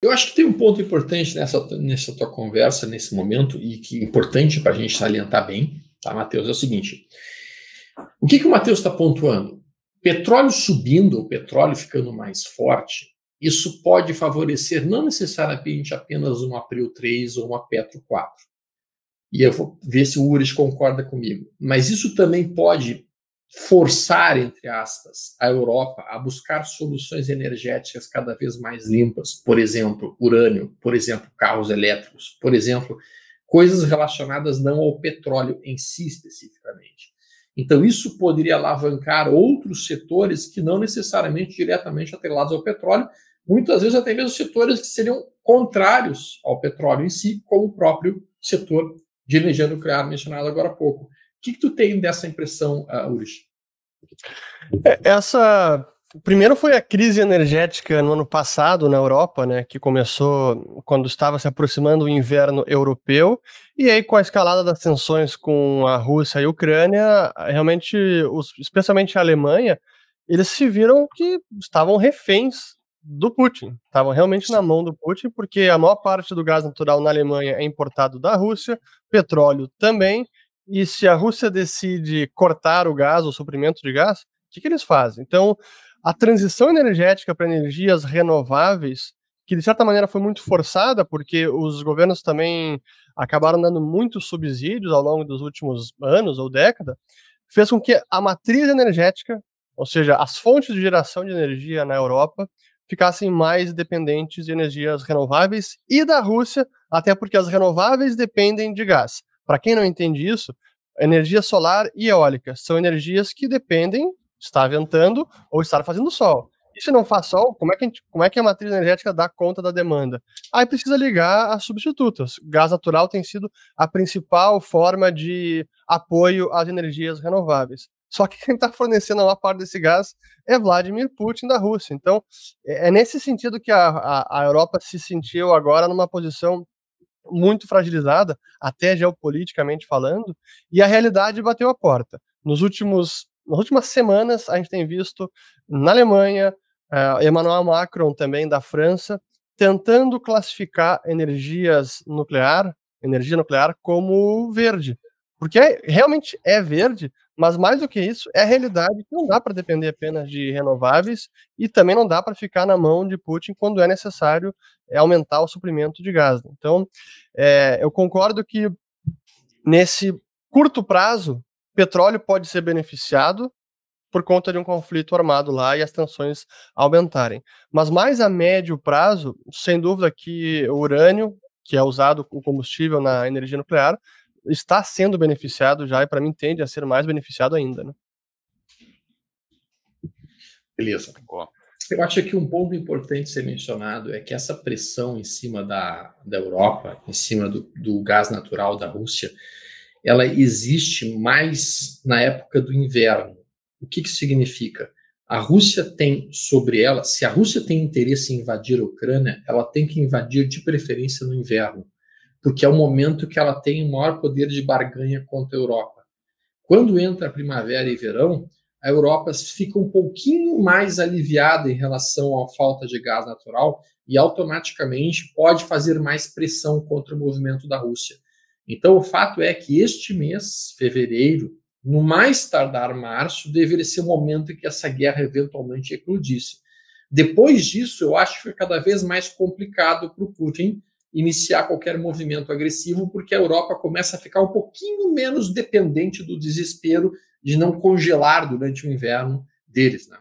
Eu acho que tem um ponto importante nessa tua conversa, nesse momento, e que é importante para a gente salientar bem, tá, Matheus? É o seguinte: o que o Matheus está pontuando? Petróleo subindo, o petróleo ficando mais forte, isso pode favorecer não necessariamente apenas uma Prio 3 ou uma Petro 4. E eu vou ver se o Ures concorda comigo. Mas isso também pode forçar, entre aspas, a Europa a buscar soluções energéticas cada vez mais limpas, por exemplo, urânio, por exemplo, carros elétricos, por exemplo, coisas relacionadas não ao petróleo em si especificamente. Então isso poderia alavancar outros setores que não necessariamente diretamente atrelados ao petróleo, muitas vezes até mesmo setores que seriam contrários ao petróleo em si, como o próprio setor de energia nuclear mencionado agora há pouco. O que tu tem dessa impressão, Urs? Primeiro foi a crise energética no ano passado na Europa, né, que começou quando estava se aproximando o inverno europeu, e aí com a escalada das tensões com a Rússia e a Ucrânia, realmente, especialmente a Alemanha, eles se viram que estavam reféns do Putin, estavam realmente na mão do Putin, porque a maior parte do gás natural na Alemanha é importado da Rússia, petróleo também, e se a Rússia decide cortar o gás, o suprimento de gás, o que eles fazem? Então, a transição energética para energias renováveis, que de certa maneira foi muito forçada, porque os governos também acabaram dando muitos subsídios ao longo dos últimos anos ou década, fez com que a matriz energética, ou seja, as fontes de geração de energia na Europa, ficassem mais dependentes de energias renováveis e da Rússia, até porque as renováveis dependem de gás. Para quem não entende isso, energia solar e eólica são energias que dependem de estar ventando ou estar fazendo sol. E se não faz sol, como é que a matriz energética dá conta da demanda? Aí precisa ligar as substitutas. Gás natural tem sido a principal forma de apoio às energias renováveis. Só que quem está fornecendo a maior parte desse gás é Vladimir Putin da Rússia. Então, é nesse sentido que a Europa se sentiu agora numa posição muito fragilizada, até geopoliticamente falando, e a realidade bateu a porta. Nas últimas semanas, a gente tem visto na Alemanha, Emmanuel Macron também da França, tentando classificar energia nuclear como verde. Porque realmente é verde, mas mais do que isso, é a realidade que não dá para depender apenas de renováveis e também não dá para ficar na mão de Putin quando é necessário aumentar o suprimento de gás. Então, eu concordo que nesse curto prazo, petróleo pode ser beneficiado por conta de um conflito armado lá e as tensões aumentarem. Mas mais a médio prazo, sem dúvida que o urânio, que é usado como combustível na energia nuclear, está sendo beneficiado já, e para mim tende a ser mais beneficiado ainda, né? Beleza. Eu acho que um ponto importante ser mencionado é que essa pressão em cima da Europa, em cima do gás natural da Rússia, ela existe mais na época do inverno. O que significa? A Rússia tem sobre ela, se a Rússia tem interesse em invadir a Ucrânia, ela tem que invadir de preferência no inverno, porque é o momento que ela tem o maior poder de barganha contra a Europa. Quando entra a primavera e verão, a Europa fica um pouquinho mais aliviada em relação à falta de gás natural e automaticamente pode fazer mais pressão contra o movimento da Rússia. Então, o fato é que este mês, fevereiro, no mais tardar março, deveria ser o momento em que essa guerra eventualmente eclodisse. Depois disso, eu acho que foi cada vez mais complicado para o Putin iniciar qualquer movimento agressivo, porque a Europa começa a ficar um pouquinho menos dependente do desespero de não congelar durante o inverno deles, né?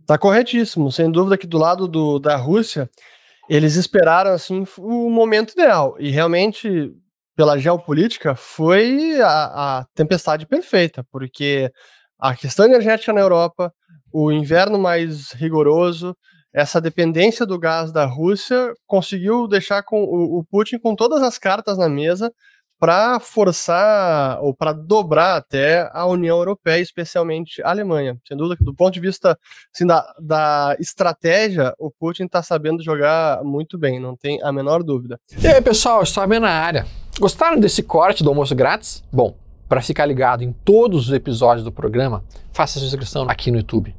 Tá corretíssimo, sem dúvida que do lado da Rússia, eles esperaram assim o momento ideal, e realmente, pela geopolítica, foi a tempestade perfeita, porque a questão energética na Europa, o inverno mais rigoroso, essa dependência do gás da Rússia conseguiu deixar o Putin com todas as cartas na mesa para forçar ou para dobrar até a União Europeia, especialmente a Alemanha. Sem dúvida que do ponto de vista assim, da estratégia, o Putin está sabendo jogar muito bem, não tem a menor dúvida. E aí, pessoal, Stormer na área. Gostaram desse corte do almoço grátis? Bom, para ficar ligado em todos os episódios do programa, faça sua inscrição aqui no YouTube.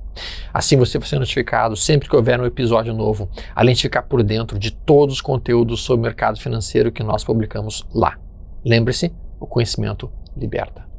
Assim você vai ser notificado sempre que houver um episódio novo, além de ficar por dentro de todos os conteúdos sobre o mercado financeiro que nós publicamos lá. Lembre-se, o conhecimento liberta.